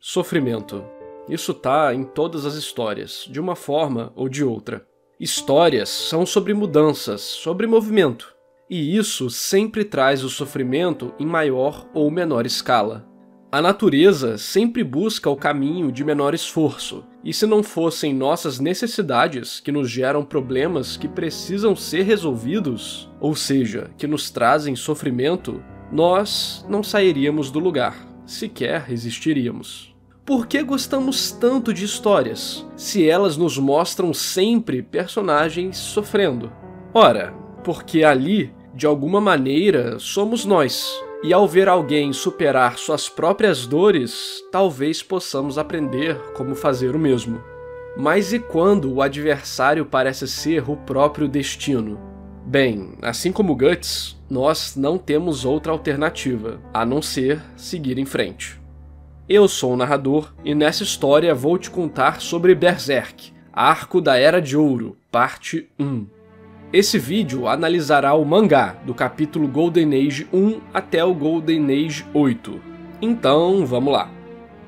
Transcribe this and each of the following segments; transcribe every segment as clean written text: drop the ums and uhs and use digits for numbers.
Sofrimento. Isso tá em todas as histórias, de uma forma ou de outra. Histórias são sobre mudanças, sobre movimento. E isso sempre traz o sofrimento em maior ou menor escala. A natureza sempre busca o caminho de menor esforço, e se não fossem nossas necessidades que nos geram problemas que precisam ser resolvidos, ou seja, que nos trazem sofrimento, nós não sairíamos do lugar, sequer existiríamos. Por que gostamos tanto de histórias, se elas nos mostram sempre personagens sofrendo? Ora, porque ali, de alguma maneira, somos nós, e ao ver alguém superar suas próprias dores, talvez possamos aprender como fazer o mesmo. Mas e quando o adversário parece ser o próprio destino? Bem, assim como Guts, nós não temos outra alternativa, a não ser seguir em frente. Eu sou o narrador, e nessa história vou te contar sobre Berserk, Arco da Era de Ouro, parte 1. Esse vídeo analisará o mangá, do capítulo Golden Age 1 até o Golden Age 8. Então, vamos lá.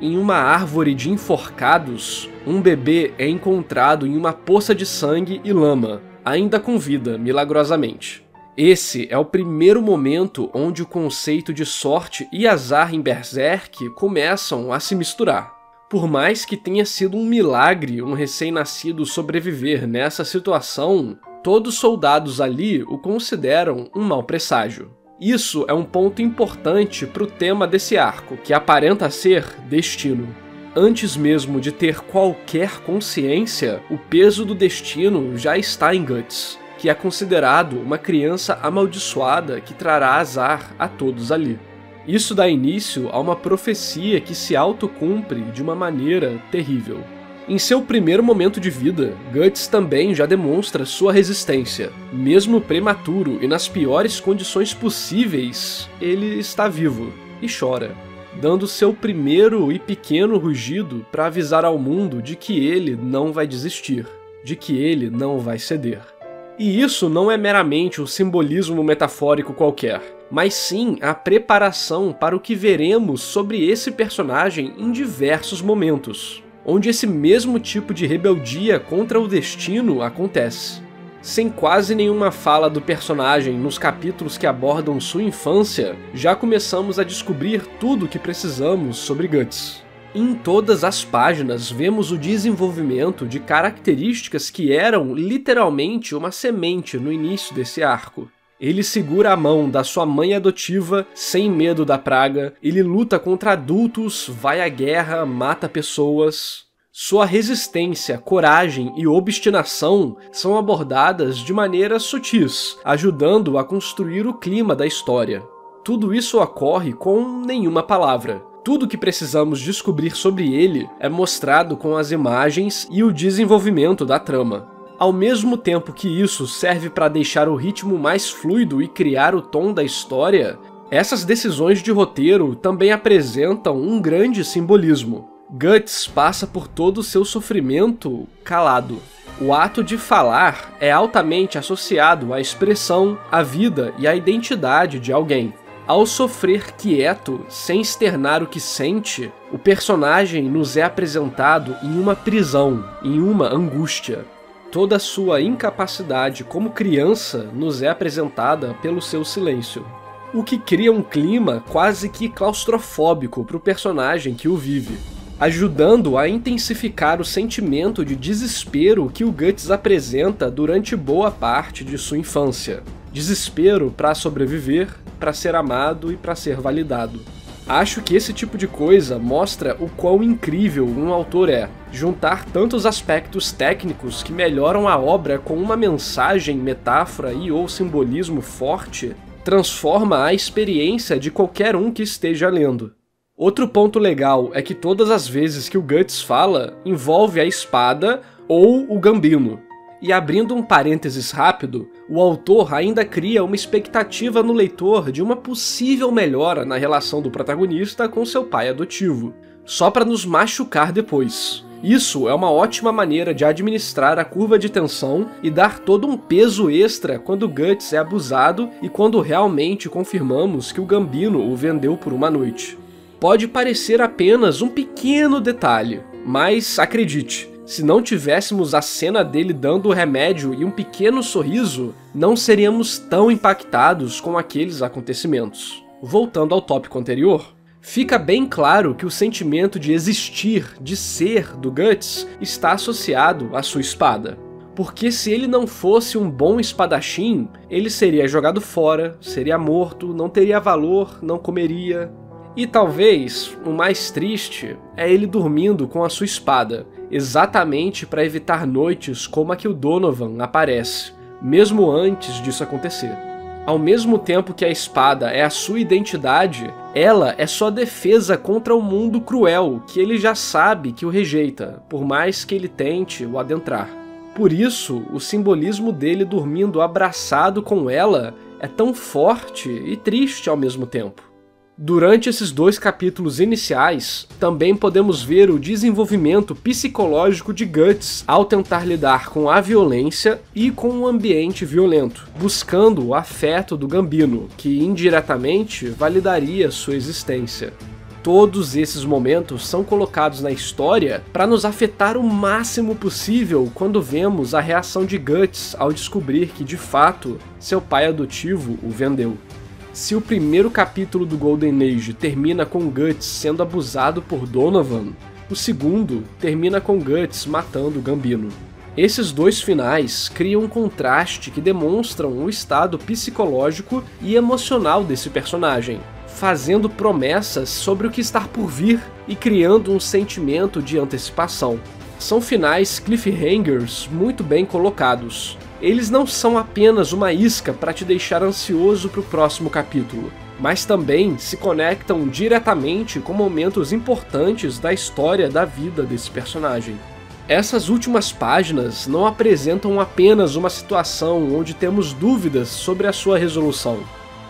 Em uma árvore de enforcados, um bebê é encontrado em uma poça de sangue e lama, ainda com vida, milagrosamente. Esse é o primeiro momento onde o conceito de sorte e azar em Berserk começam a se misturar. Por mais que tenha sido um milagre um recém-nascido sobreviver nessa situação, todos os soldados ali o consideram um mau presságio. Isso é um ponto importante para o tema desse arco, que aparenta ser destino. Antes mesmo de ter qualquer consciência, o peso do destino já está em Guts, que é considerado uma criança amaldiçoada que trará azar a todos ali. Isso dá início a uma profecia que se autocumpre de uma maneira terrível. Em seu primeiro momento de vida, Guts também já demonstra sua resistência. Mesmo prematuro e nas piores condições possíveis, ele está vivo e chora, dando seu primeiro e pequeno rugido para avisar ao mundo de que ele não vai desistir, de que ele não vai ceder. E isso não é meramente um simbolismo metafórico qualquer, mas sim a preparação para o que veremos sobre esse personagem em diversos momentos, onde esse mesmo tipo de rebeldia contra o destino acontece. Sem quase nenhuma fala do personagem nos capítulos que abordam sua infância, já começamos a descobrir tudo o que precisamos sobre Guts. Em todas as páginas vemos o desenvolvimento de características que eram literalmente uma semente no início desse arco. Ele segura a mão da sua mãe adotiva sem medo da praga, ele luta contra adultos, vai à guerra, mata pessoas. Sua resistência, coragem e obstinação são abordadas de maneiras sutis, ajudando a construir o clima da história. Tudo isso ocorre com nenhuma palavra. Tudo que precisamos descobrir sobre ele é mostrado com as imagens e o desenvolvimento da trama. Ao mesmo tempo que isso serve para deixar o ritmo mais fluido e criar o tom da história, essas decisões de roteiro também apresentam um grande simbolismo. Guts passa por todo o seu sofrimento calado. O ato de falar é altamente associado à expressão, à vida e à identidade de alguém. Ao sofrer quieto, sem externar o que sente, o personagem nos é apresentado em uma prisão, em uma angústia. Toda a sua incapacidade como criança nos é apresentada pelo seu silêncio, o que cria um clima quase que claustrofóbico para o personagem que o vive, ajudando a intensificar o sentimento de desespero que o Guts apresenta durante boa parte de sua infância. Desespero para sobreviver, para ser amado e para ser validado. Acho que esse tipo de coisa mostra o quão incrível um autor é, juntar tantos aspectos técnicos que melhoram a obra com uma mensagem, metáfora e ou simbolismo forte, transforma a experiência de qualquer um que esteja lendo. Outro ponto legal é que todas as vezes que o Guts fala, envolve a espada ou o Gambino. E abrindo um parênteses rápido, o autor ainda cria uma expectativa no leitor de uma possível melhora na relação do protagonista com seu pai adotivo, só para nos machucar depois. Isso é uma ótima maneira de administrar a curva de tensão e dar todo um peso extra quando Guts é abusado e quando realmente confirmamos que o Gambino o vendeu por uma noite. Pode parecer apenas um pequeno detalhe, mas acredite, se não tivéssemos a cena dele dando o remédio e um pequeno sorriso, não seríamos tão impactados com aqueles acontecimentos. Voltando ao tópico anterior, fica bem claro que o sentimento de existir, de ser do Guts está associado à sua espada. Porque se ele não fosse um bom espadachim, ele seria jogado fora, seria morto, não teria valor, não comeria. E talvez o mais triste é ele dormindo com a sua espada, exatamente para evitar noites como a que o Donovan aparece, mesmo antes disso acontecer. Ao mesmo tempo que a espada é a sua identidade, ela é sua defesa contra o mundo cruel que ele já sabe que o rejeita, por mais que ele tente o adentrar. Por isso, o simbolismo dele dormindo abraçado com ela é tão forte e triste ao mesmo tempo. Durante esses 2 capítulos iniciais, também podemos ver o desenvolvimento psicológico de Guts ao tentar lidar com a violência e com o ambiente violento, buscando o afeto do Gambino, que indiretamente validaria sua existência. Todos esses momentos são colocados na história para nos afetar o máximo possível quando vemos a reação de Guts ao descobrir que, de fato, seu pai adotivo o vendeu. Se o primeiro capítulo do Golden Age termina com Guts sendo abusado por Donovan, o segundo termina com Guts matando Gambino. Esses 2 finais criam um contraste que demonstram o estado psicológico e emocional desse personagem, fazendo promessas sobre o que está por vir e criando um sentimento de antecipação. São finais cliffhangers muito bem colocados. Eles não são apenas uma isca para te deixar ansioso para o próximo capítulo, mas também se conectam diretamente com momentos importantes da história da vida desse personagem. Essas últimas páginas não apresentam apenas uma situação onde temos dúvidas sobre a sua resolução.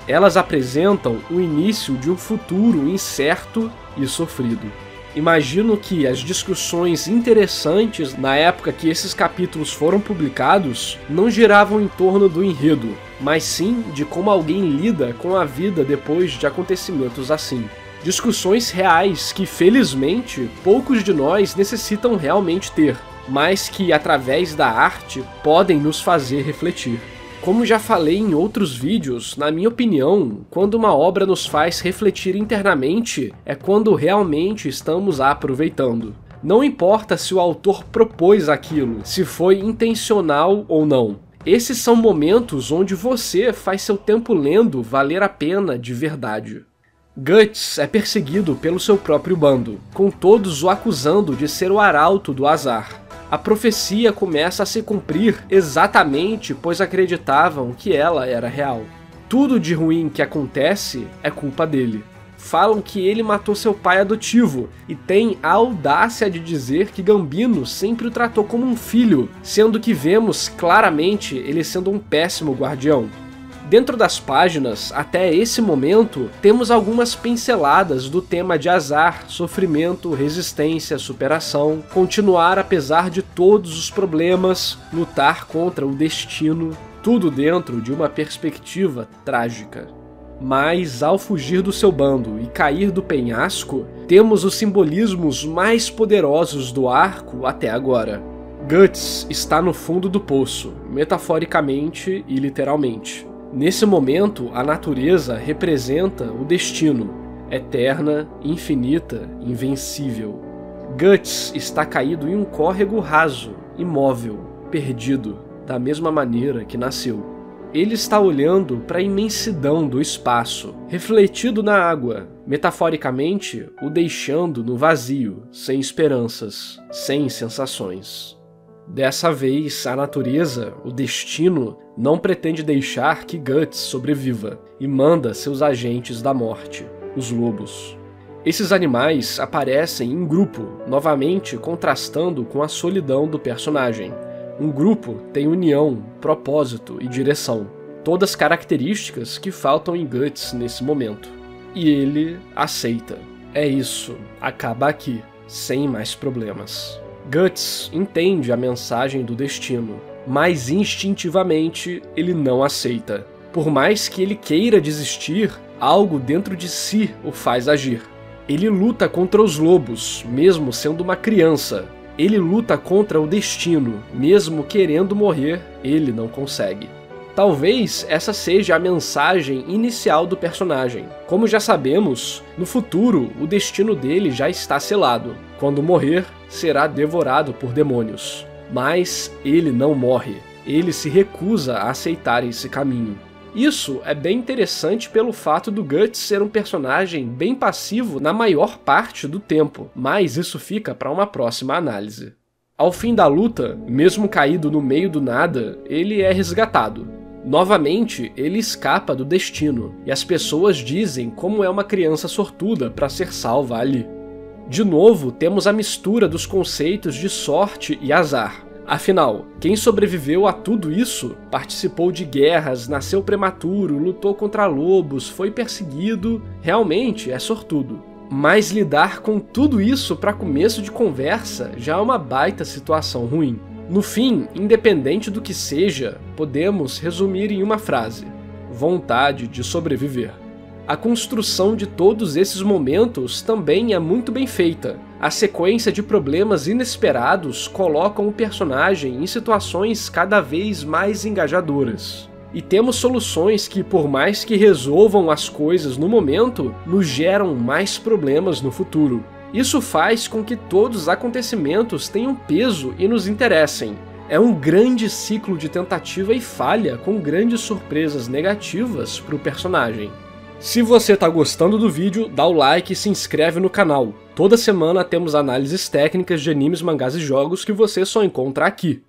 Elas apresentam o início de um futuro incerto e sofrido. Imagino que as discussões interessantes na época que esses capítulos foram publicados não giravam em torno do enredo, mas sim de como alguém lida com a vida depois de acontecimentos assim. Discussões reais que, felizmente, poucos de nós necessitam realmente ter, mas que, através da arte, podem nos fazer refletir. Como já falei em outros vídeos, na minha opinião, quando uma obra nos faz refletir internamente, é quando realmente estamos a aproveitando. Não importa se o autor propôs aquilo, se foi intencional ou não. Esses são momentos onde você faz seu tempo lendo valer a pena de verdade. Guts é perseguido pelo seu próprio bando, com todos o acusando de ser o arauto do azar. A profecia começa a se cumprir exatamente pois acreditavam que ela era real. Tudo de ruim que acontece é culpa dele. Falam que ele matou seu pai adotivo e tem a audácia de dizer que Gambino sempre o tratou como um filho, sendo que vemos claramente ele sendo um péssimo guardião. Dentro das páginas, até esse momento, temos algumas pinceladas do tema de azar, sofrimento, resistência, superação, continuar apesar de todos os problemas, lutar contra o destino, tudo dentro de uma perspectiva trágica. Mas, ao fugir do seu bando e cair do penhasco, temos os simbolismos mais poderosos do arco até agora. Guts está no fundo do poço, metaforicamente e literalmente. Nesse momento, a natureza representa o destino, eterna, infinita, invencível. Guts está caído em um córrego raso, imóvel, perdido, da mesma maneira que nasceu. Ele está olhando para a imensidão do espaço, refletido na água, metaforicamente o deixando no vazio, sem esperanças, sem sensações. Dessa vez, a natureza, o destino, não pretende deixar que Guts sobreviva e manda seus agentes da morte, os lobos. Esses animais aparecem em grupo, novamente contrastando com a solidão do personagem. Um grupo tem união, propósito e direção, todas características que faltam em Guts nesse momento. E ele aceita. É isso, acaba aqui, sem mais problemas. Guts entende a mensagem do destino, mas instintivamente ele não aceita. Por mais que ele queira desistir, algo dentro de si o faz agir. Ele luta contra os lobos, mesmo sendo uma criança. Ele luta contra o destino, mesmo querendo morrer, ele não consegue. Talvez essa seja a mensagem inicial do personagem. Como já sabemos, no futuro o destino dele já está selado. Quando morrer, será devorado por demônios. Mas ele não morre. Ele se recusa a aceitar esse caminho. Isso é bem interessante pelo fato do Guts ser um personagem bem passivo na maior parte do tempo, mas isso fica para uma próxima análise. Ao fim da luta, mesmo caído no meio do nada, ele é resgatado. Novamente, ele escapa do destino, e as pessoas dizem como é uma criança sortuda para ser salva ali. De novo, temos a mistura dos conceitos de sorte e azar. Afinal, quem sobreviveu a tudo isso, participou de guerras, nasceu prematuro, lutou contra lobos, foi perseguido, realmente é sortudo. Mas lidar com tudo isso para começo de conversa já é uma baita situação ruim. No fim, independente do que seja, podemos resumir em uma frase: vontade de sobreviver. A construção de todos esses momentos também é muito bem feita. A sequência de problemas inesperados colocam o personagem em situações cada vez mais engajadoras. E temos soluções que, por mais que resolvam as coisas no momento, nos geram mais problemas no futuro. Isso faz com que todos os acontecimentos tenham peso e nos interessem. É um grande ciclo de tentativa e falha com grandes surpresas negativas para o personagem. Se você está gostando do vídeo, dá o like e se inscreve no canal. Toda semana temos análises técnicas de animes, mangás e jogos que você só encontra aqui.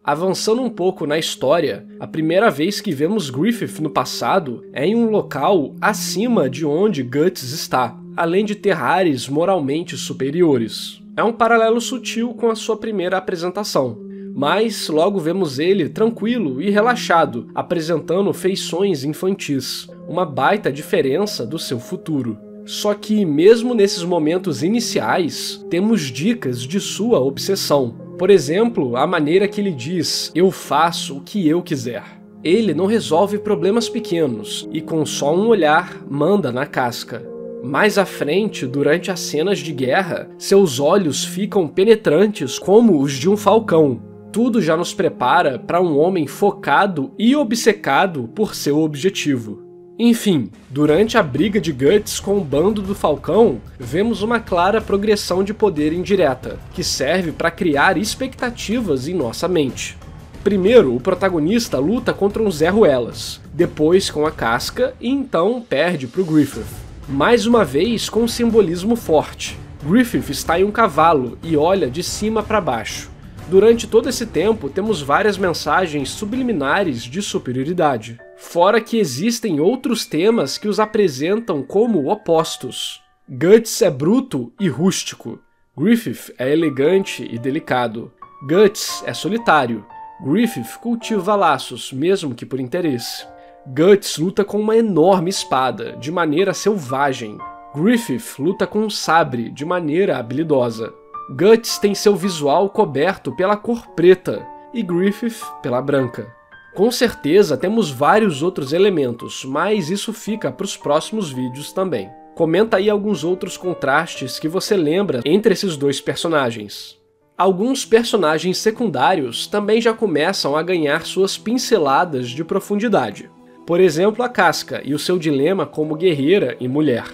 Avançando um pouco na história, a primeira vez que vemos Griffith no passado é em um local acima de onde Guts está, além de ter ares moralmente superiores. É um paralelo sutil com a sua primeira apresentação, mas logo vemos ele tranquilo e relaxado, apresentando feições infantis, uma baita diferença do seu futuro. Só que mesmo nesses momentos iniciais, temos dicas de sua obsessão. Por exemplo, a maneira que ele diz: "Eu faço o que eu quiser". Ele não resolve problemas pequenos e com só um olhar manda na casca. Mais à frente, durante as cenas de guerra, seus olhos ficam penetrantes como os de um falcão. Tudo já nos prepara para um homem focado e obcecado por seu objetivo. Enfim, durante a briga de Guts com o bando do Falcão, vemos uma clara progressão de poder indireta, que serve para criar expectativas em nossa mente. Primeiro, o protagonista luta contra um Zé Ruelas, depois com a casca e então perde para o Griffith. Mais uma vez com um simbolismo forte. Griffith está em um cavalo e olha de cima para baixo. Durante todo esse tempo, temos várias mensagens subliminares de superioridade. Fora que existem outros temas que os apresentam como opostos. Guts é bruto e rústico. Griffith é elegante e delicado. Guts é solitário. Griffith cultiva laços, mesmo que por interesse. Guts luta com uma enorme espada, de maneira selvagem. Griffith luta com um sabre, de maneira habilidosa. Guts tem seu visual coberto pela cor preta e Griffith pela branca. Com certeza temos vários outros elementos, mas isso fica para os próximos vídeos também. Comenta aí alguns outros contrastes que você lembra entre esses dois personagens. Alguns personagens secundários também já começam a ganhar suas pinceladas de profundidade. Por exemplo, a Casca e o seu dilema como guerreira e mulher.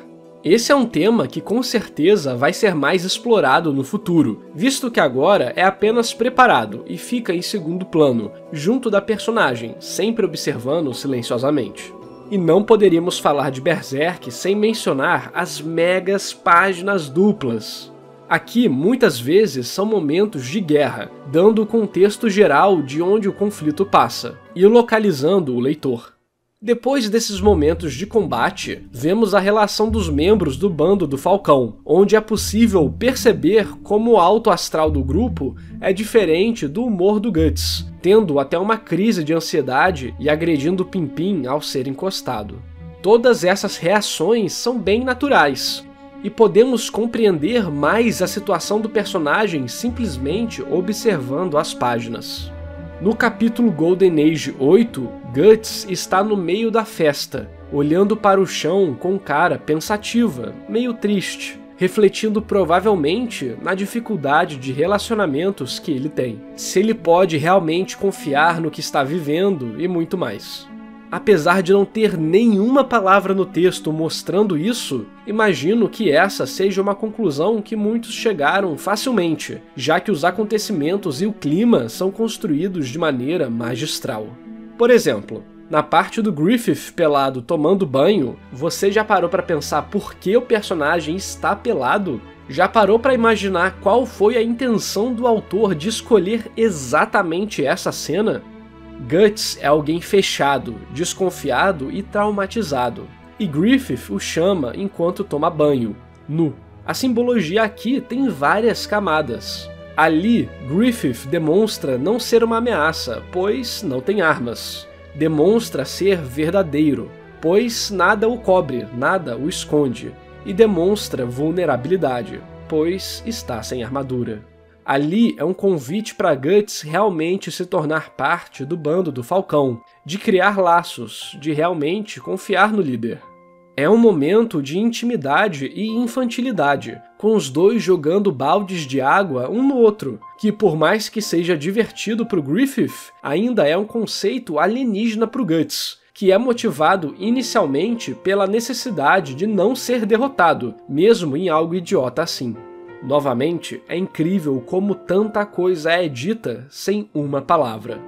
Esse é um tema que com certeza vai ser mais explorado no futuro, visto que agora é apenas preparado e fica em segundo plano, junto da personagem, sempre observando silenciosamente. E não poderíamos falar de Berserk sem mencionar as megas páginas duplas. Aqui, muitas vezes, são momentos de guerra, dando o contexto geral de onde o conflito passa, e localizando o leitor. Depois desses momentos de combate, vemos a relação dos membros do bando do Falcão, onde é possível perceber como o alto astral do grupo é diferente do humor do Guts, tendo até uma crise de ansiedade e agredindo Pimpin ao ser encostado. Todas essas reações são bem naturais, e podemos compreender mais a situação do personagem simplesmente observando as páginas. No capítulo Golden Age 8, Guts está no meio da festa, olhando para o chão com cara pensativa, meio triste. refletindo provavelmente na dificuldade de relacionamentos que ele tem, se ele pode realmente confiar no que está vivendo e muito mais. Apesar de não ter nenhuma palavra no texto mostrando isso, imagino que essa seja uma conclusão que muitos chegaram facilmente, já que os acontecimentos e o clima são construídos de maneira magistral. Por exemplo, na parte do Griffith pelado tomando banho, você já parou para pensar por que o personagem está pelado? Já parou para imaginar qual foi a intenção do autor de escolher exatamente essa cena? Guts é alguém fechado, desconfiado e traumatizado, e Griffith o chama enquanto toma banho, nu. A simbologia aqui tem várias camadas. Ali, Griffith demonstra não ser uma ameaça, pois não tem armas. Demonstra ser verdadeiro, pois nada o cobre, nada o esconde. E demonstra vulnerabilidade, pois está sem armadura. Ali é um convite para Guts realmente se tornar parte do bando do Falcão, de criar laços, de realmente confiar no líder. É um momento de intimidade e infantilidade, com os dois jogando baldes de água um no outro, que por mais que seja divertido para o Griffith, ainda é um conceito alienígena para o Guts, que é motivado inicialmente pela necessidade de não ser derrotado, mesmo em algo idiota assim. Novamente, é incrível como tanta coisa é dita sem uma palavra.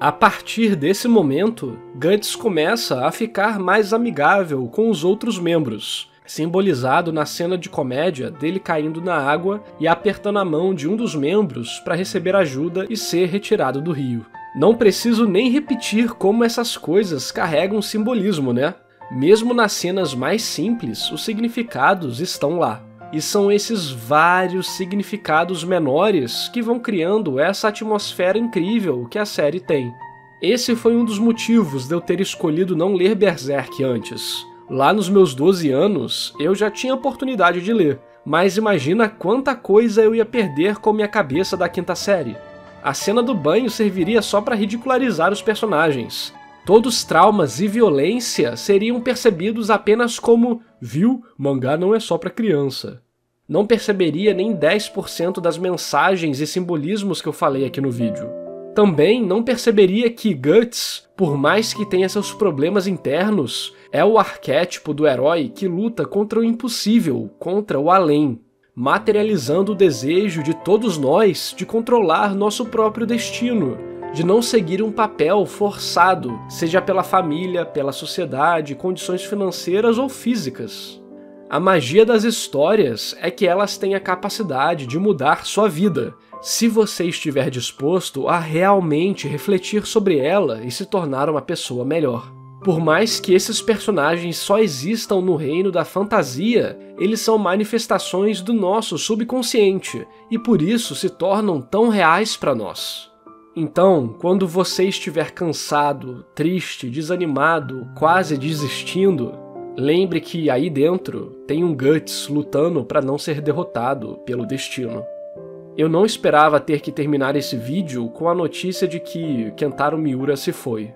A partir desse momento, Guts começa a ficar mais amigável com os outros membros, simbolizado na cena de comédia dele caindo na água e apertando a mão de um dos membros para receber ajuda e ser retirado do rio. Não preciso nem repetir como essas coisas carregam simbolismo, né? Mesmo nas cenas mais simples, os significados estão lá. E são esses vários significados menores que vão criando essa atmosfera incrível que a série tem. Esse foi um dos motivos de eu ter escolhido não ler Berserk antes. Lá nos meus 12 anos, eu já tinha oportunidade de ler, mas imagina quanta coisa eu ia perder com minha cabeça da quinta série. A cena do banho serviria só para ridicularizar os personagens. Todos traumas e violência seriam percebidos apenas como viu, mangá não é só para criança. Não perceberia nem 10% das mensagens e simbolismos que eu falei aqui no vídeo. Também não perceberia que Guts, por mais que tenha seus problemas internos, é o arquétipo do herói que luta contra o impossível, contra o além, materializando o desejo de todos nós de controlar nosso próprio destino, de não seguir um papel forçado, seja pela família, pela sociedade, condições financeiras ou físicas. A magia das histórias é que elas têm a capacidade de mudar sua vida, se você estiver disposto a realmente refletir sobre ela e se tornar uma pessoa melhor. Por mais que esses personagens só existam no reino da fantasia, eles são manifestações do nosso subconsciente e por isso se tornam tão reais para nós. Então, quando você estiver cansado, triste, desanimado, quase desistindo, lembre que aí dentro tem um Guts lutando para não ser derrotado pelo destino. Eu não esperava ter que terminar esse vídeo com a notícia de que Kentaro Miura se foi.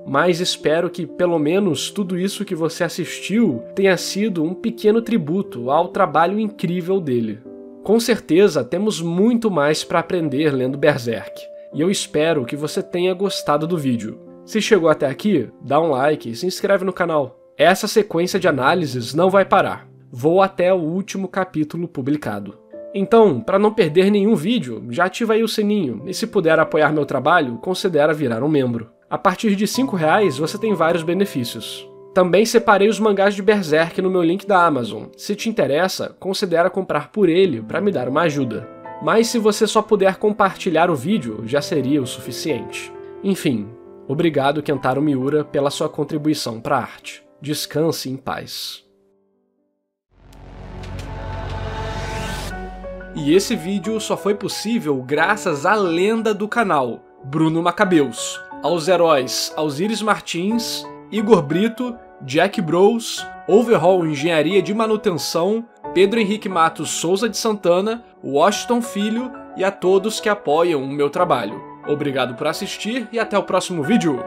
Mas espero que pelo menos tudo isso que você assistiu tenha sido um pequeno tributo ao trabalho incrível dele. Com certeza temos muito mais para aprender lendo Berserk. E eu espero que você tenha gostado do vídeo. Se chegou até aqui, dá um like e se inscreve no canal. Essa sequência de análises não vai parar. Vou até o último capítulo publicado. Então, para não perder nenhum vídeo, já ativa aí o sininho e se puder apoiar meu trabalho, considera virar um membro. A partir de R$5 você tem vários benefícios. Também separei os mangás de Berserk no meu link da Amazon. Se te interessa, considera comprar por ele para me dar uma ajuda. Mas se você só puder compartilhar o vídeo, já seria o suficiente. Enfim, obrigado Kentaro Miura pela sua contribuição para a arte. Descanse em paz. E esse vídeo só foi possível graças à lenda do canal, Bruno Macabeus, aos heróis Alzires Martins, Igor Brito, Jack Bros, Overhaul Engenharia de Manutenção, Pedro Henrique Matos Souza de Santana, Washington Filho e a todos que apoiam o meu trabalho. Obrigado por assistir e até o próximo vídeo!